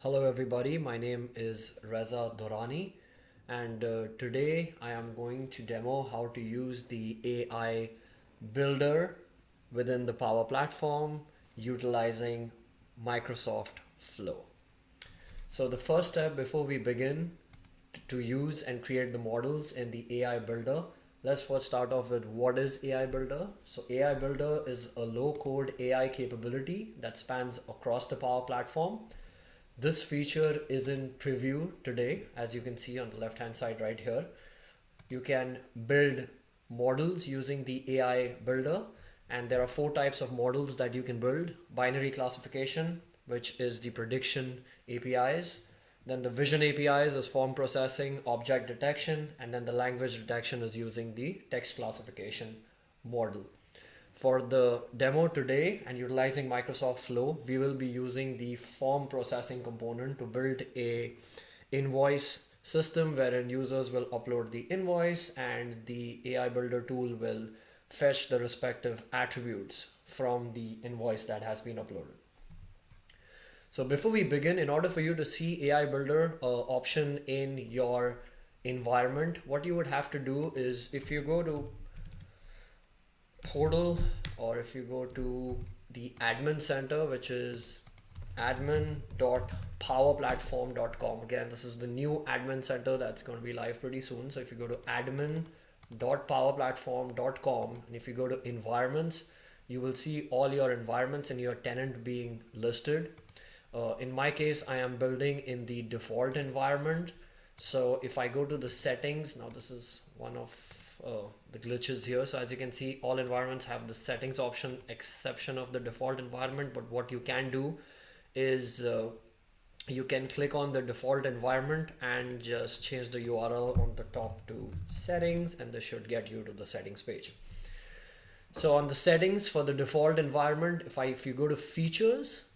Hello everybody, my name is Reza Dorani and today I am going to demo how to use the AI builder within the Power Platform utilizing Microsoft Flow. So the first step before we begin to use and create the models in the AI builder, let's first start off with what is AI builder. So AI builder is a low code AI capability that spans across the Power Platform. This feature is in preview today, as you can see on the left hand side right here. You can build models using the AI builder, and there are four types of models that you can build: binary classification, which is the prediction APIs, then the vision APIs is form processing, object detection, and then the language detection is using the text classification model. For the demo today and utilizing Microsoft Flow, we will be using the form processing component to build a invoice system wherein users will upload the invoice and the AI builder tool will fetch the respective attributes from the invoice that has been uploaded. So before we begin, in order for you to see AI builder option in your environment, what you would have to do is, if you go to portal, or if you go to the admin center, which is admin.powerplatform.com. Again, this is the new admin center that's going to be live pretty soon. So if you go to admin.powerplatform.com, and if you go to environments, you will see all your environments and your tenant being listed. In my case, I am building in the default environment. So if I go to the settings, now this is one of the glitches here. So as you can see, all environments have the settings option exception of the default environment. But what you can do is you can click on the default environment and just change the URL on the top to settings, and this should get you to the settings page. So on the settings for the default environment, if you go to features,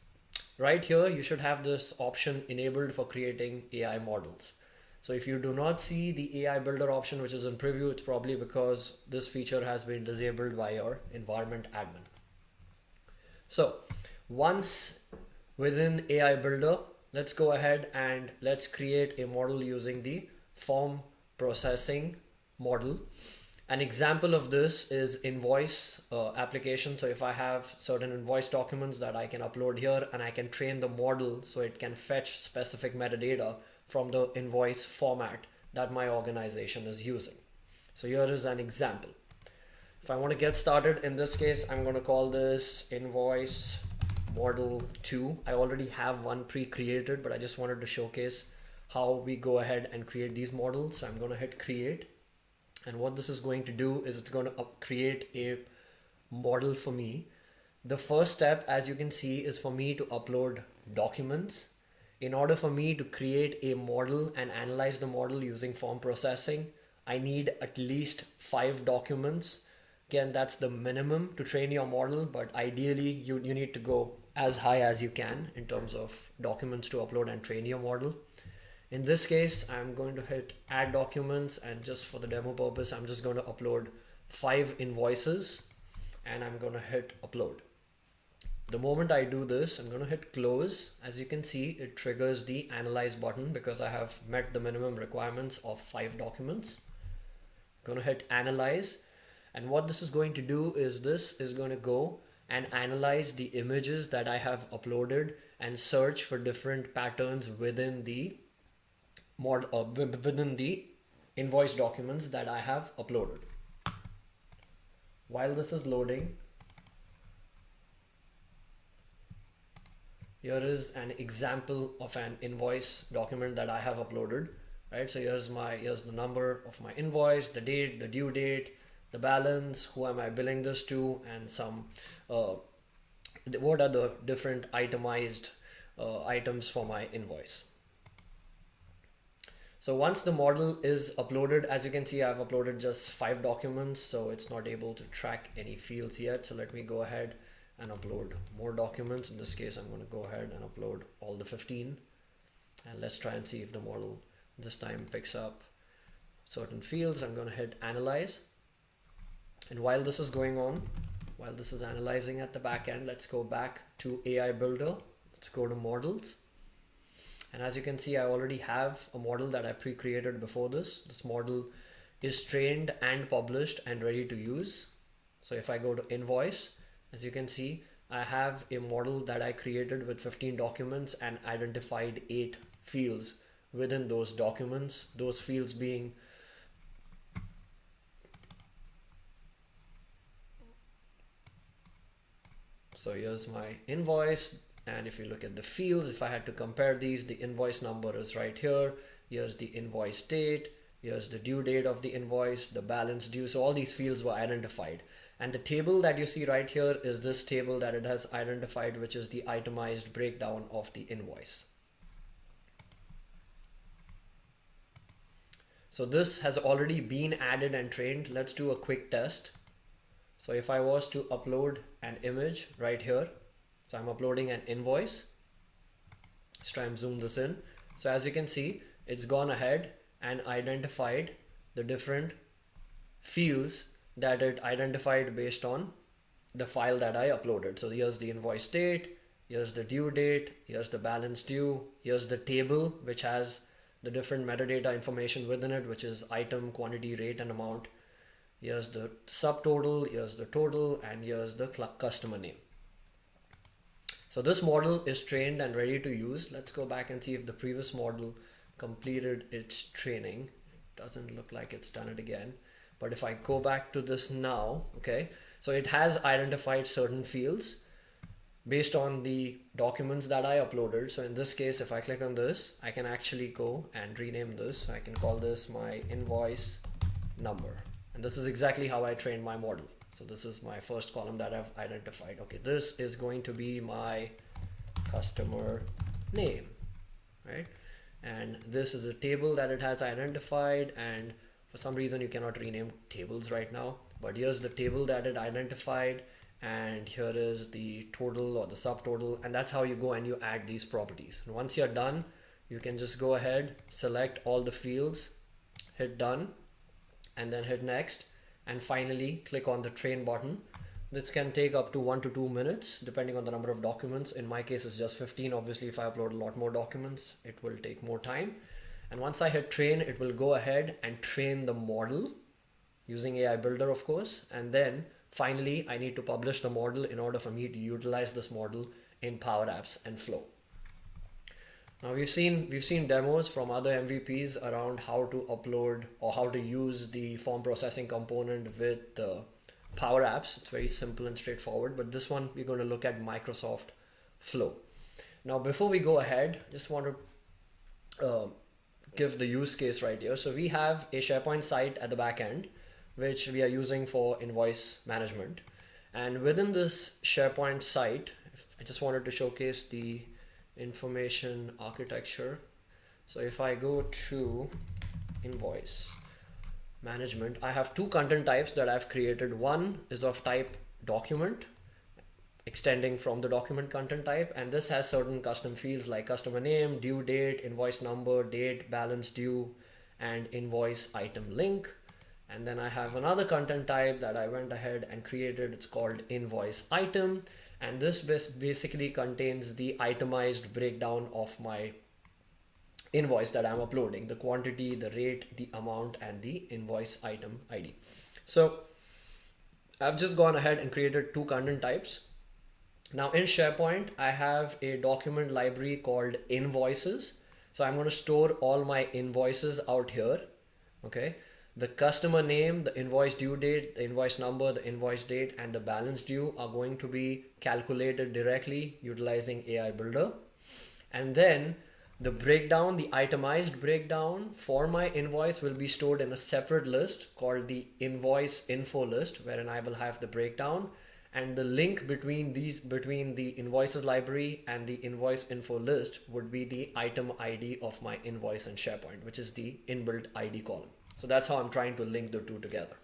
right here you should have this option enabled for creating AI models. So if you do not see the AI builder option, which is in preview, it's probably because this feature has been disabled by your environment admin. So once within AI builder, let's go ahead and let's create a model using the form processing model. An example of this is invoice application. So if I have certain invoice documents that I can upload here, and I can train the model so it can fetch specific metadata from the invoice format that my organization is using. So here is an example. If I want to get started, in this case, I'm going to call this invoice model 2. I already have one pre-created, but I just wanted to showcase how we go ahead and create these models. So I'm going to hit create. And what this is going to do is it's going to create a model for me. The first step, as you can see, is for me to upload documents. In order for me to create a model and analyze the model using form processing, I need at least 5 documents. Again, that's the minimum to train your model, but ideally you need to go as high as you can in terms of documents to upload and train your model. In this case, I'm going to hit add documents, and just for the demo purpose, I'm just going to upload 5 invoices, and I'm going to hit upload. The moment I do this, I'm going to hit close. As you can see, it triggers the analyze button because I have met the minimum requirements of 5 documents. I'm going to hit analyze. And what this is going to do is this is going to go and analyze the images that I have uploaded and search for different patterns within the within the invoice documents that I have uploaded. While this is loading, here is an example of an invoice document that I have uploaded, right? So here's the number of my invoice, the date, the due date, the balance, who am I billing this to, and some what are the different itemized items for my invoice. So once the model is uploaded, as you can see, I've uploaded just 5 documents, so it's not able to track any fields yet. So let me go ahead and upload more documents. In this case, I'm going to go ahead and upload all the 15, and let's try and see if the model this time picks up certain fields. I'm going to hit analyze. And while this is going on, while this is analyzing at the back end, let's go back to AI builder. Let's go to models. And as you can see, I already have a model that I pre-created before this. This model is trained and published and ready to use. So if I go to Invoice, as you can see, I have a model that I created with 15 documents and identified 8 fields within those documents, those fields being so here's my invoice, and if you look at the fields, if I had to compare these, the invoice number is right here. Here's the invoice date, here's the due date of the invoice, the balance due. So all these fields were identified. And the table that you see right here is this table that it has identified, which is the itemized breakdown of the invoice. So this has already been added and trained. Let's do a quick test. So if I was to upload an image right here, so I'm uploading an invoice. Let's try and zoom this in. So as you can see, it's gone ahead and identified the different fields that it identified based on the file that I uploaded. So here's the invoice date, here's the due date, here's the balance due, here's the table which has the different metadata information within it, which is item, quantity, rate, and amount. Here's the subtotal, here's the total, and here's the customer name. So this model is trained and ready to use. Let's go back and see if the previous model completed its training. Doesn't look like it's done it again. But if I go back to this now, okay, so it has identified certain fields based on the documents that I uploaded. So in this case, if I click on this, I can actually go and rename this. I can call this my invoice number. And this is exactly how I trained my model. So this is my first column that I've identified. Okay, this is going to be my customer name, right? And this is a table that it has identified, and for some reason you cannot rename tables right now, but here's the table that it identified, and here is the total or the subtotal, and that's how you go and you add these properties. And once you're done, you can just go ahead, select all the fields, hit done, and then hit next, and finally click on the train button. This can take up to 1 to 2 minutes depending on the number of documents. In my case, it's just 15. Obviously, if I upload a lot more documents, it will take more time. And once I hit train, it will go ahead and train the model using AI Builder, of course. And then finally, I need to publish the model in order for me to utilize this model in Power Apps and Flow. Now we've seen demos from other MVPs around how to upload or how to use the form processing component with Power Apps. It's very simple and straightforward, but this one we're going to look at Microsoft Flow. Now before we go ahead, just want to give the use case right here. So we have a SharePoint site at the back end, which we are using for invoice management. And within this SharePoint site, I just wanted to showcase the information architecture. So if I go to invoice management, I have 2 content types that I've created. One is of type document, extending from the document content type, and this has certain custom fields like customer name, due date, invoice number, date, balance due, and invoice item link. And then I have another content type that I went ahead and created. It's called invoice item, and this basically contains the itemized breakdown of my invoice that I'm uploading, the quantity, the rate, the amount, and the invoice item ID. So I've just gone ahead and created 2 content types. Now in SharePoint, I have a document library called invoices. So I'm going to store all my invoices out here. Okay. The customer name, the invoice due date, the invoice number, the invoice date, and the balance due are going to be calculated directly utilizing AI Builder. And then the breakdown, the itemized breakdown for my invoice will be stored in a separate list called the invoice info list, wherein I will have the breakdown, and the link between the invoices library and the invoice info list would be the item ID of my invoice in SharePoint, which is the inbuilt ID column. So that's how I'm trying to link the 2 together.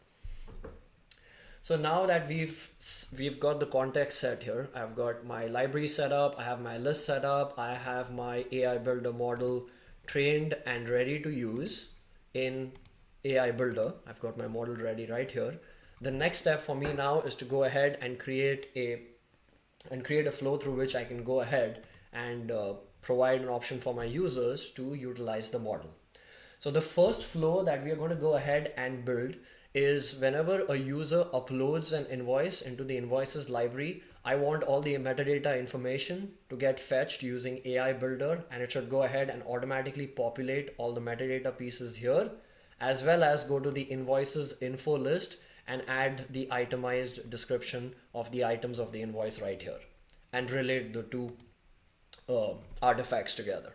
So now that we've got the context set here, I've got my library set up, I have my list set up, I have my AI Builder model trained and ready to use in AI Builder. I've got my model ready right here. The next step for me now is to go ahead and create a flow through which I can go ahead and provide an option for my users to utilize the model. So the first flow that we are going to go ahead and build is whenever a user uploads an invoice into the invoices library, I want all the metadata information to get fetched using AI Builder, and it should go ahead and automatically populate all the metadata pieces here, as well as go to the invoices info list and add the itemized description of the items of the invoice right here and relate the two artifacts together.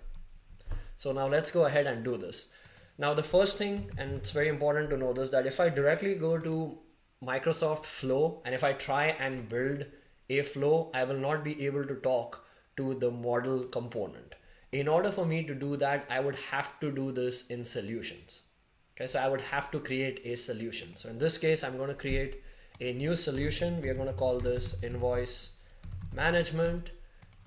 So now let's go ahead and do this. Now the first thing, and it's very important to know this, that if I directly go to Microsoft Flow and if I try and build a flow, I will not be able to talk to the model component. In order for me to do that, I would have to do this in solutions. Okay, so I would have to create a solution. So in this case, I'm going to create a new solution. We are going to call this invoice management,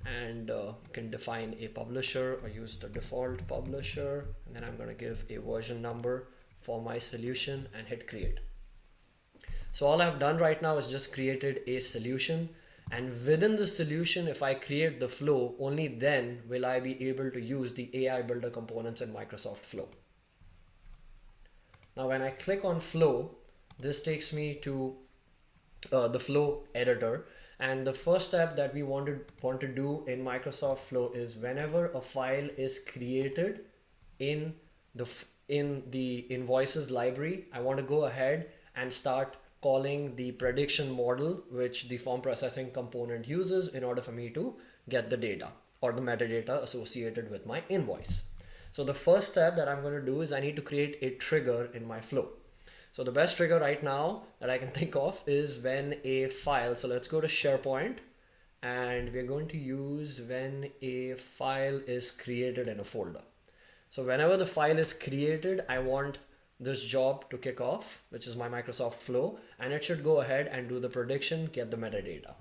and you can define a publisher or use the default publisher. And then I'm going to give a version number for my solution and hit create. So all I've done right now is just created a solution, and within the solution, if I create the flow, only then will I be able to use the AI Builder components in Microsoft Flow. Now when I click on flow, this takes me to the flow editor, and the first step that we want to do in Microsoft Flow is whenever a file is created in the invoices library, I want to go ahead and start calling the prediction model which the form processing component uses in order for me to get the data or the metadata associated with my invoice. So the first step that I'm going to do is I need to create a trigger in my flow. So the best trigger right now that I can think of is when a file, so let's go to SharePoint, and we're going to use when a file is created in a folder. So whenever the file is created, I want this job to kick off, which is my Microsoft Flow, and it should go ahead and do the prediction, get the metadata.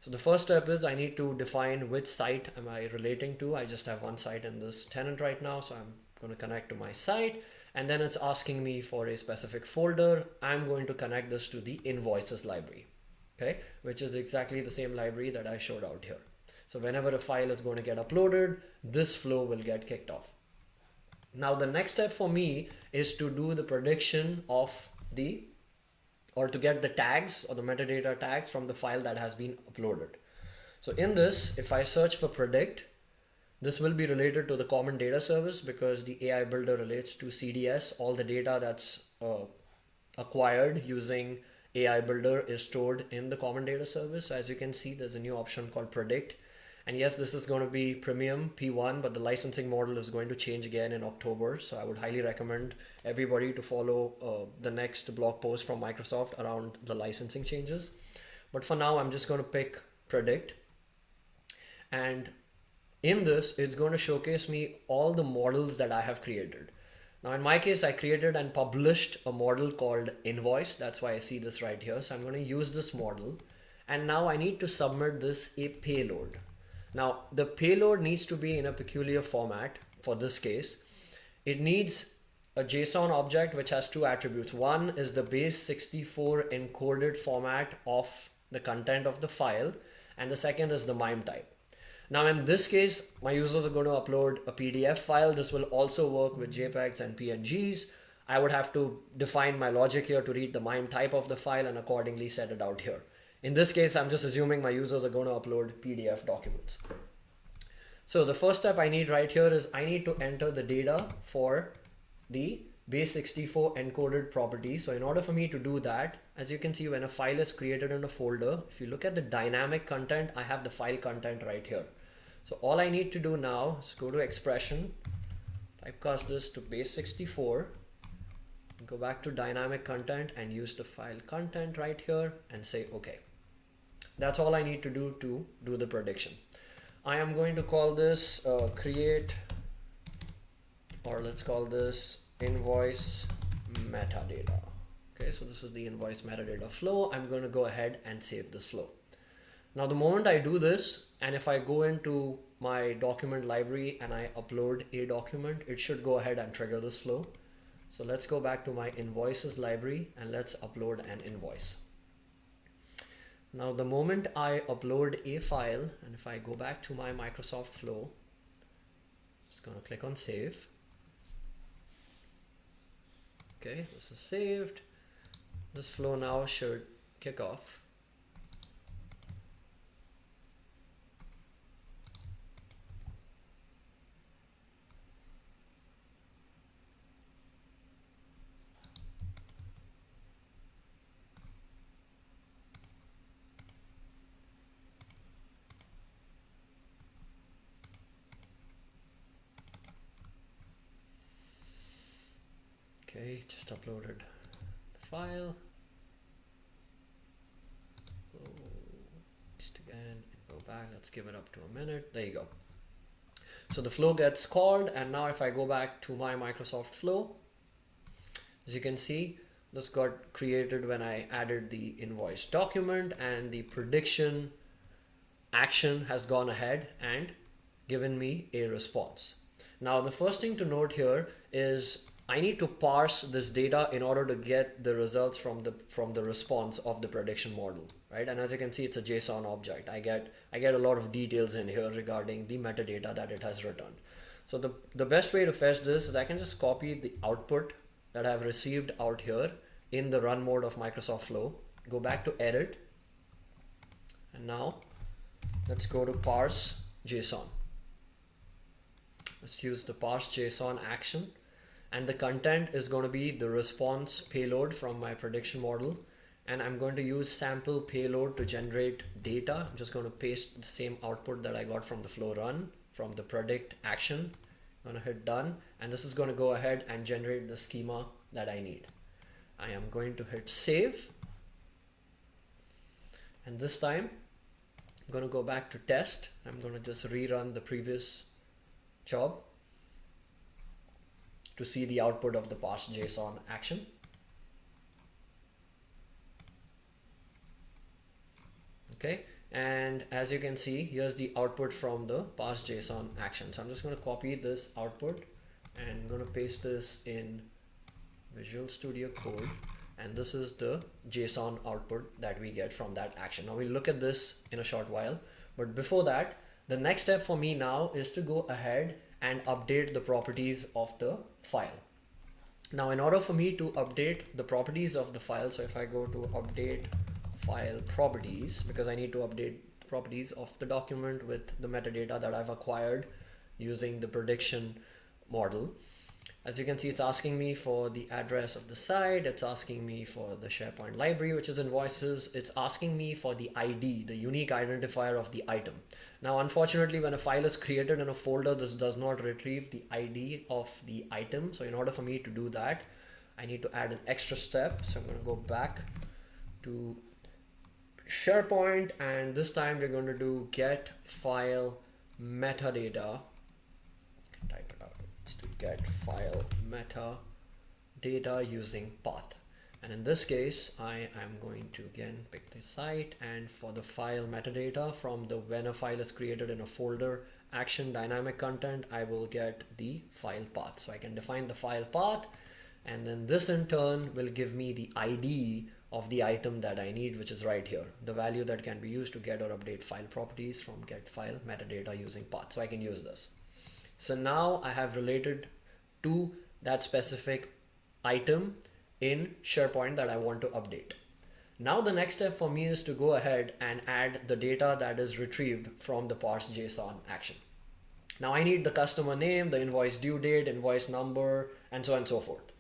So the first step is I need to define which site am I relating to. I just have one site in this tenant right now, so I'm going to connect to my site, and then it's asking me for a specific folder. I'm going to connect this to the invoices library, okay, which is exactly the same library that I showed out here. So whenever a file is going to get uploaded, this flow will get kicked off. Now the next step for me is to do the prediction of or to get the tags or the metadata tags from the file that has been uploaded. So in this, if I search for predict, this will be related to the common data service because the AI Builder relates to CDS. All the data that's acquired using AI Builder is stored in the common data service. So as you can see, there's a new option called predict. And yes, this is going to be premium P1, but the licensing model is going to change again in October. So I would highly recommend everybody to follow the next blog post from Microsoft around the licensing changes. But for now, I'm just going to pick predict. And in this, it's going to showcase me all the models that I have created. Now, in my case, I created and published a model called Invoice. That's why I see this right here. So I'm going to use this model. And now I need to submit this a payload. Now, the payload needs to be in a peculiar format for this case. It needs a JSON object which has two attributes. One is the base64 encoded format of the content of the file, and the second is the MIME type. Now, in this case, my users are going to upload a PDF file. This will also work with JPEGs and PNGs. I would have to define my logic here to read the MIME type of the file and accordingly set it out here. In this case, I'm just assuming my users are going to upload PDF documents. So the first step I need right here is I need to enter the data for the base64 encoded property. So in order for me to do that, as you can see, when a file is created in a folder, if you look at the dynamic content, I have the file content right here. So all I need to do now is go to expression, typecast this to base64, go back to dynamic content and use the file content right here and say okay. That's all I need to do the prediction. I am going to call this create, or let's call this invoice metadata. Okay, so this is the invoice metadata flow. I'm going to go ahead and save this flow. Now, the moment I do this, and if I go into my document library and I upload a document, it should go ahead and trigger this flow. So let's go back to my invoices library and let's upload an invoice. Now, the moment I upload a file, and if I go back to my Microsoft Flow, Just going to click on save. Okay, this is saved. This flow now should kick off. Okay, just uploaded the file. Just again, go back, let's give it up to a minute. There you go. So the flow gets called, and now if I go back to my Microsoft flow, as you can see, this got created when I added the invoice document, and the prediction action has gone ahead and given me a response. Now the first thing to note here is I need to parse this data in order to get the results from the response of the prediction model, right? And as you can see, it's a JSON object. I get a lot of details in here regarding the metadata that it has returned. So the best way to fetch this is I can just copy the output that I've received out here in the run mode of Microsoft Flow, go back to edit, and now let's go to parse JSON. Let's use the parse JSON action, and the content is going to be the response payload from my prediction model, and I'm going to use sample payload to generate data. I'm just going to paste the same output that I got from the flow run from the predict action. I'm going to hit done, and this is going to go ahead and generate the schema that I need. I am going to hit save, and this time I'm going to go back to test. I'm going to just rerun the previous job to see the output of the parse JSON action. Okay, and as you can see, here's the output from the parse JSON action. So I'm just going to copy this output and I'm going to paste this in Visual Studio Code, and this is the JSON output that we get from that action. Now we'll look at this in a short while, but before that, the next step for me now is to go ahead and update the properties of the file. Now in order for me to update the properties of the file, so if I go to update file properties, because I need to update the properties of the document with the metadata that I've acquired using the prediction model. As you can see, it's asking me for the address of the site, it's asking me for the SharePoint library, which is invoices, it's asking me for the ID, the unique identifier of the item. Now, unfortunately, when a file is created in a folder, this does not retrieve the ID of the item. So in order for me to do that, I need to add an extra step. So I'm going to go back to SharePoint, and this time we're going to do get file metadata. Type it out. Let's do get file metadata using path. And in this case, I am going to again pick the site, and for the file metadata from the when a file is created in a folder action dynamic content, I will get the file path. So I can define the file path, and then this in turn will give me the ID of the item that I need, which is right here, the value that can be used to get or update file properties from get file metadata using path. So I can use this. So now I have related to that specific item in SharePoint that I want to update. Now the next step for me is to go ahead and add the data that is retrieved from the parse JSON action. Now I need the customer name, the invoice due date, invoice number, and so on and so forth.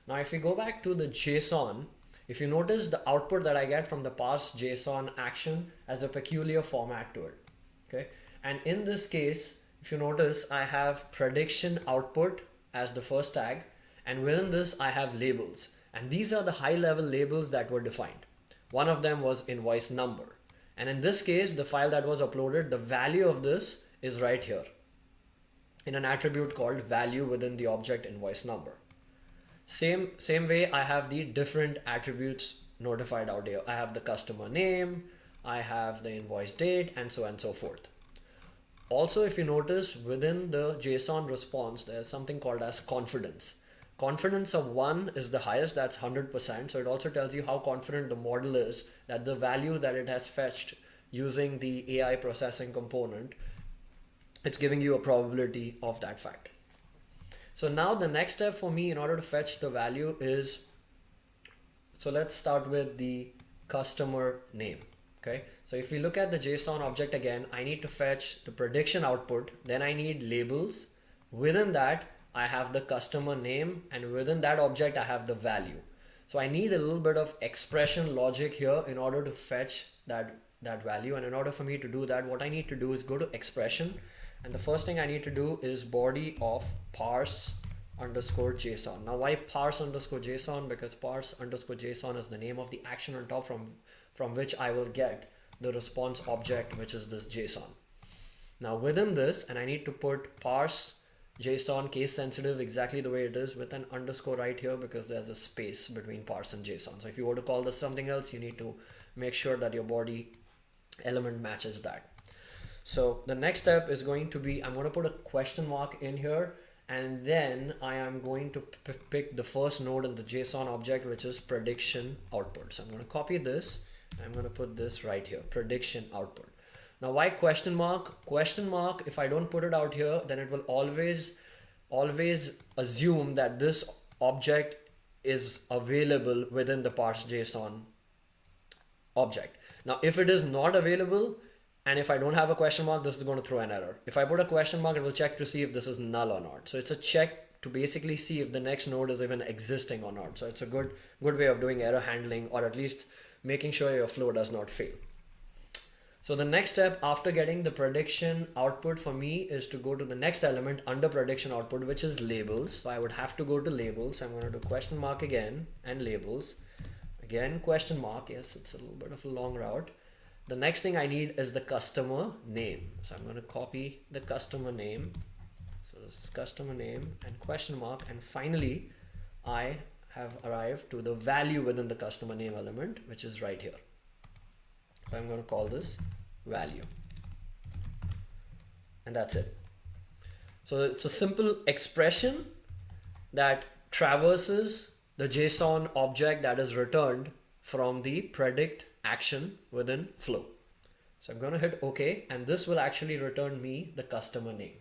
Now if we go back to the JSON, if you notice, the output that I get from the parse JSON action has a peculiar format to it. Okay, and in this case, if you notice, I have prediction output as the first tag, and within this I have labels, and these are the high level labels that were defined. One of them was invoice number, and in this case, the file that was uploaded, the value of this is right here in an attribute called value within the object invoice number. Same way, I have the different attributes notified out here. I have the customer name, I have the invoice date, and so on and so forth. Also, if you notice, within the JSON response, there's something called as confidence. Confidence of 1 is the highest, that's 100%. So it also tells you how confident the model is that the value that it has fetched using the AI processing component it's giving you a probability of that fact. So now the next step for me in order to fetch the value is, so let's start with the customer name. Okay, so if we look at the JSON object again, I need to fetch the prediction output, then I need labels. Within that, I have the customer name, and within that object, I have the value. So I need a little bit of expression logic here in order to fetch that value. And in order for me to do that, what I need to do is go to expression. And the first thing I need to do is body of parse underscore JSON. Now why parse underscore JSON? Because parse underscore JSON is the name of the action on top from which I will get the response object, which is this JSON. Now within this, and I need to put parse JSON case sensitive exactly the way it is with an underscore right here, because there's a space between parse and JSON. So if you were to call this something else, you need to make sure that your body element matches that. So the next step is going to be, I'm going to put a question mark in here, and then I am going to pick the first node in the JSON object, which is prediction output. So I'm going to copy this. I'm going to put this right here, prediction output. Now why question mark? Question mark, if I don't put it out here, then it will always assume that this object is available within the parse JSON object. Now if it is not available, and if I don't have a question mark, this is going to throw an error. If I put a question mark, it will check to see if this is null or not. So it's a check to basically see if the next node is even existing or not. So it's a good way of doing error handling, or at least making sure your flow does not fail. So the next step after getting the prediction output for me is to go to the next element under prediction output, which is labels. So I would have to go to labels. I'm going to do question mark again and labels. Again, question mark. Yes, it's a little bit of a long route. The next thing I need is the customer name. So I'm going to copy the customer name. So this is customer name and question mark. And finally, I have arrived to the value within the customer name element, which is right here. So I'm going to call this value. And that's it. So it's a simple expression that traverses the JSON object that is returned from the predict action within flow. So I'm going to hit OK, and this will actually return me the customer name.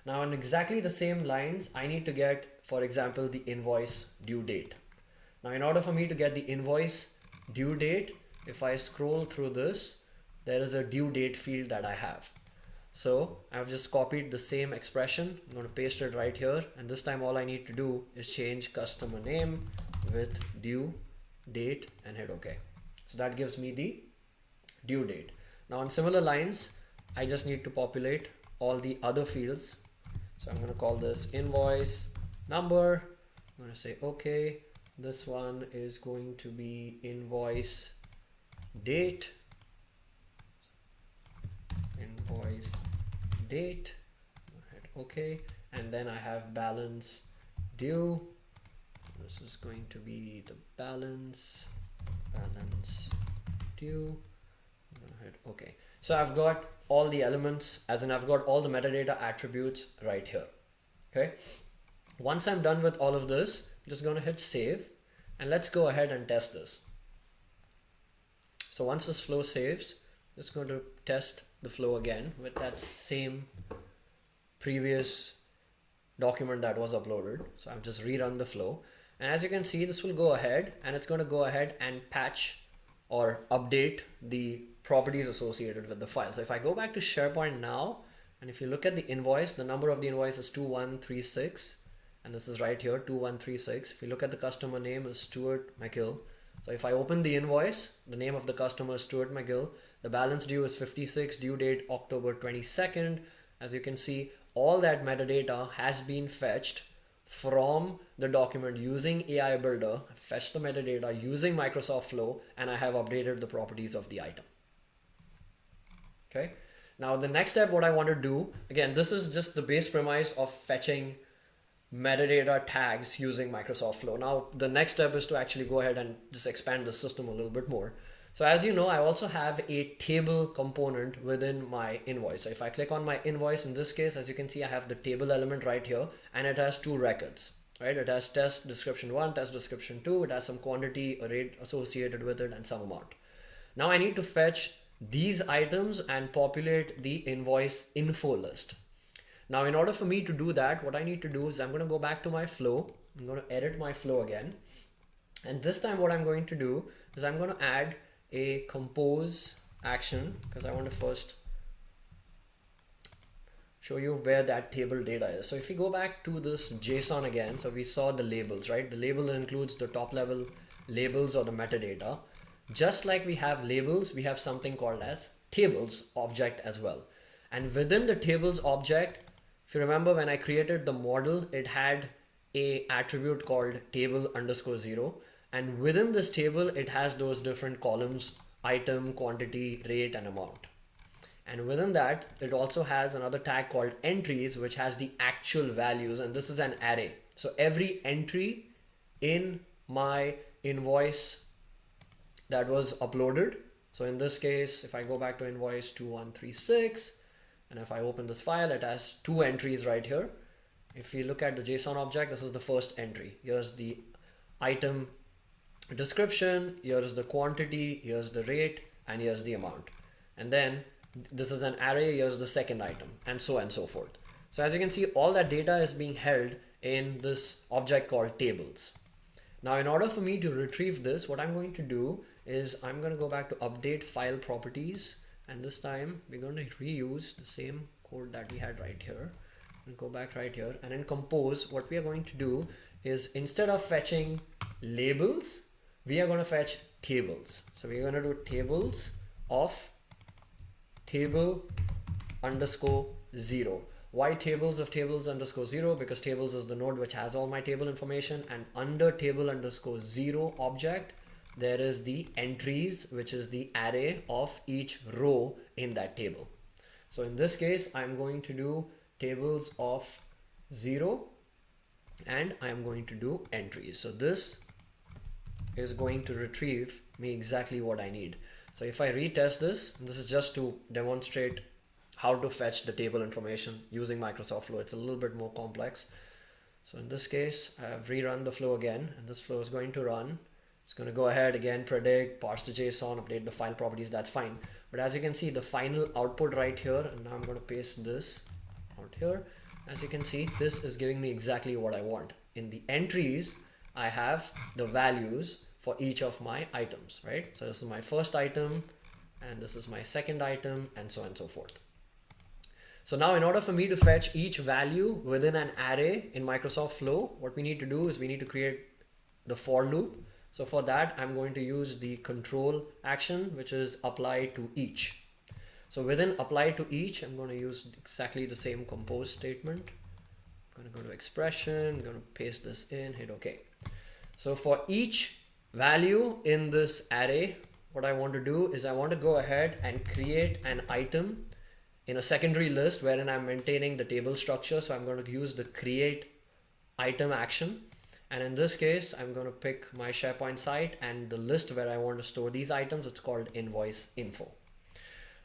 Now in exactly the same lines, I need to get, for example, the invoice due date. Now in order for me to get the invoice due date, if I scroll through this, there is a due date field that I have. So I've just copied the same expression. I'm going to paste it right here. And this time all I need to do is change customer name with due date and hit OK. So that gives me the due date. Now on similar lines, I just need to populate all the other fields. So I'm going to call this invoice number. I'm going to say OK. This one is going to be invoice date. Invoice date. Hit OK. And then I have balance due. This is going to be the balance due. I'm gonna hit OK. So I've got all the elements, as in I've got all the metadata attributes right here. Okay. Once I'm done with all of this, I'm just going to hit save, and let's go ahead and test this. So once this flow saves, I'm just going to test the flow again with that same previous document that was uploaded. So I've just rerun the flow. And as you can see, this will go ahead and it's going to go ahead and patch or update the properties associated with the file. So if I go back to SharePoint now, and if you look at the invoice, the number of the invoice is 2136. And this is right here, 2136. If you look at the customer name is Stuart McGill. So if I open the invoice, the name of the customer is Stuart McGill. The balance due is 56, due date October 22nd. As you can see, all that metadata has been fetched from the document using AI Builder. I fetched the metadata using Microsoft Flow, and I have updated the properties of the item. Okay. Now the next step, what I want to do, again, this is just the base premise of fetching metadata tags using Microsoft Flow. Now the next step is to actually go ahead and just expand the system a little bit more. So as you know, I also have a table component within my invoice. So if I click on my invoice, in this case, as you can see, I have the table element right here, and it has two records, right? It has test description 1, test description 2. It has some quantity, a rate associated with it, and some amount. Now I need to fetch these items and populate the invoice info list. Now, in order for me to do that, what I need to do is I'm going to go back to my flow. I'm going to edit my flow again. And this time what I'm going to do is I'm going to add a compose action, because I want to first show you where that table data is. So if we go back to this JSON again, so we saw the labels, right? The label includes the top level labels or the metadata. Just like we have labels, we have something called as tables object as well. And within the tables object, if you remember when I created the model, it had a attribute called table_0. And within this table, it has those different columns: item, quantity, rate, and amount. And within that, it also has another tag called entries, which has the actual values. And this is an array. So every entry in my invoice that was uploaded. So in this case, if I go back to invoice 2136, and if I open this file, it has 2 entries right here. If you look at the JSON object, this is the first entry. Here's the item description, here's the quantity, here's the rate, and here's the amount. And then this is an array, here's the second item, and so on and so forth. So as you can see, all that data is being held in this object called tables. Now, in order for me to retrieve this, what I'm going to do is I'm going to go back to update file properties, and this time we're going to reuse the same code that we had right here, and go back right here. And in compose, what we are going to do is, instead of fetching labels, we are going to fetch tables. So we're going to do tables of table_0. Why tables of tables_0? Because tables is the node which has all my table information, and under table_0 object, there is the entries, which is the array of each row in that table. So in this case, I'm going to do tables of 0, and I'm going to do entries. So this is going to retrieve me exactly what I need. So if I retest this is just to demonstrate how to fetch the table information using Microsoft Flow. It's a little bit more complex. So in this case, I have rerun the flow again, and this flow is going to run. It's going to go ahead again, predict, parse the JSON, update the file properties. That's fine. But as you can see, the final output right here, and now I'm going to paste this out here. As you can see, this is giving me exactly what I want. In the entries, I have the values for each of my items, right? So this is my first item, and this is my second item, and so on and so forth. So now, in order for me to fetch each value within an array in Microsoft Flow, what we need to do is we need to create the for loop. So for that, I'm going to use the control action, which is apply to each. So within apply to each, I'm going to use exactly the same compose statement. I'm going to go to expression, I'm going to paste this in, hit OK. So for each value in this array, what I want to do is I want to go ahead and create an item in a secondary list wherein I'm maintaining the table structure. So I'm going to use the create item action. And in this case, I'm going to pick my SharePoint site, and the list where I want to store these items, it's called invoice info.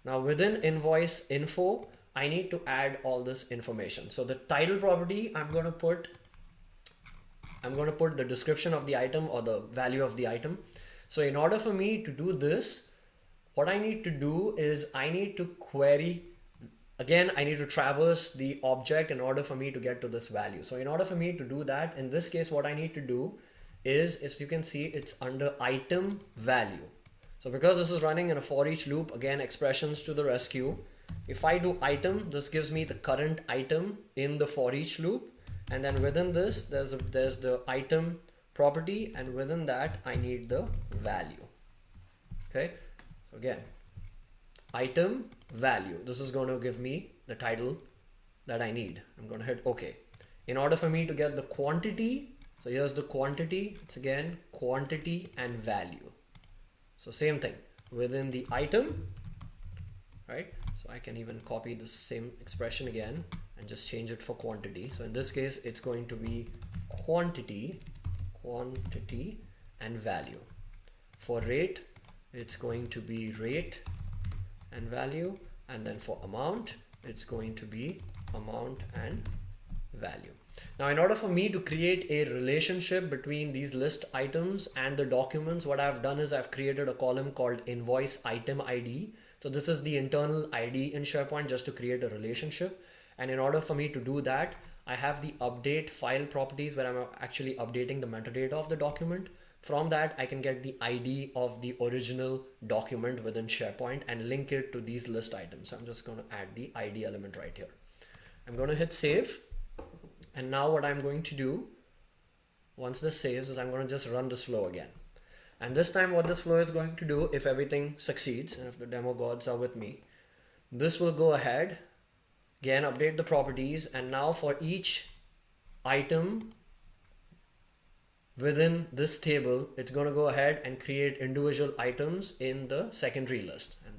Now within invoice info, I need to add all this information. So the title property, I'm going to put the description of the item or the value of the item. So in order for me to do this, what I need to do is I need to query. Again, I need to traverse the object in order for me to get to this value. So in order for me to do that, in this case, what I need to do is, as you can see, it's under item value. So because this is running in a for each loop, again, expressions to the rescue. If I do item, this gives me the current item in the for each loop. And then within this, there's the item property, and within that, I need the value. Okay, so again, item value. This is going to give me the title that I need. I'm going to hit OK. In order for me to get the quantity, so here's the quantity. It's again quantity and value. So same thing within the item, right? So I can even copy the same expression again and just change it for quantity. So in this case, it's going to be quantity and value. For rate, it's going to be rate and value, and then for amount, it's going to be amount and value. Now, in order for me to create a relationship between these list items and the documents, what I've done is I've created a column called invoice item ID. So this is the internal ID in SharePoint just to create a relationship. And in order for me to do that, I have the update file properties where I'm actually updating the metadata of the document. From that, I can get the ID of the original document within SharePoint and link it to these list items. So I'm just going to add the ID element right here. I'm going to hit save. And now what I'm going to do once this saves is I'm going to just run this flow again. And this time what this flow is going to do, if everything succeeds and if the demo gods are with me, this will go ahead, again update the properties, and now for each item within this table, it's going to go ahead and create individual items in the secondary list. And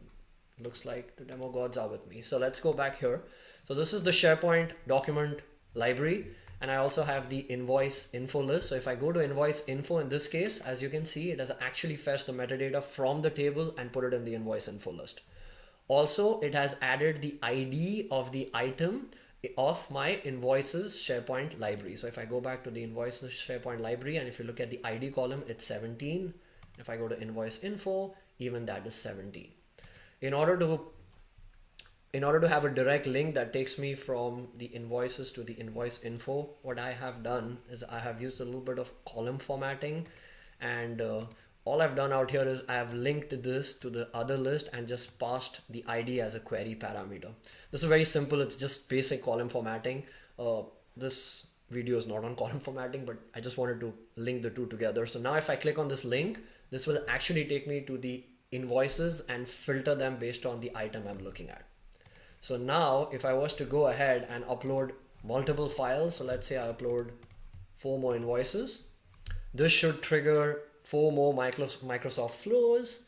it looks like the demo gods are with me. So let's go back here. So this is the SharePoint document library, and I also have the invoice info list. So if I go to invoice info, in this case, as you can see, it has actually fetched the metadata from the table and put it in the invoice info list. Also, it has added the ID of the item of my invoices SharePoint library. So if I go back to the invoices SharePoint library, and if you look at the ID column, it's 17. If I go to invoice info, even that is 17. In order to have a direct link that takes me from the invoices to the invoice info, what I have done is I have used a little bit of column formatting, and all I've done out here is I have linked this to the other list and just passed the ID as a query parameter. This is very simple. It's just basic column formatting. This video is not on column formatting, but I just wanted to link the two together. So now if I click on this link, this will actually take me to the invoices and filter them based on the item I'm looking at. So now if I was to go ahead and upload multiple files, so let's say I upload 4 more invoices, this should trigger 4 more Microsoft flows,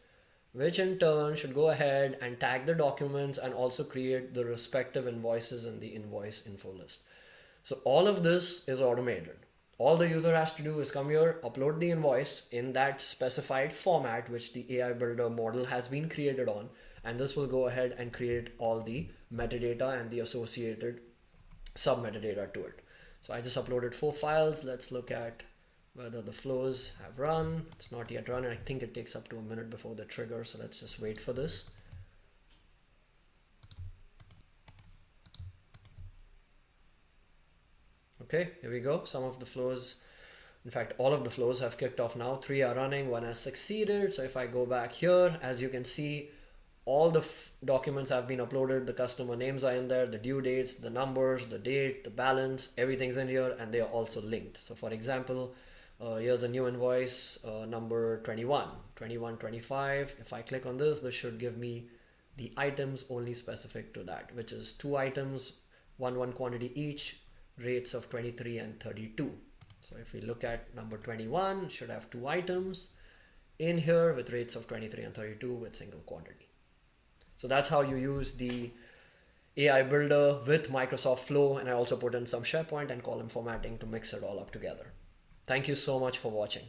which in turn should go ahead and tag the documents and also create the respective invoices in the invoice info list. So all of this is automated. All the user has to do is come here, upload the invoice in that specified format which the AI builder model has been created on, and this will go ahead and create all the metadata and the associated sub metadata to it. So I just uploaded 4 files. Let's look at whether the flows have run. It's not yet run, and I think it takes up to a minute before the trigger. So let's just wait for this. Okay, here we go. Some of the flows, in fact, all of the flows have kicked off now. 3 are running, 1 has succeeded. So if I go back here, as you can see, all the documents have been uploaded. The customer names are in there, the due dates, the numbers, the date, the balance, everything's in here, and they are also linked. So for example, here's a new invoice, number 2125. If I click on this, this should give me the items only specific to that, which is 2 items, one quantity each, rates of 23 and 32. So if we look at number 21, it should have 2 items in here with rates of 23 and 32 with single quantity. So that's how you use the AI builder with Microsoft Flow, and I also put in some SharePoint and column formatting to mix it all up together. Thank you so much for watching.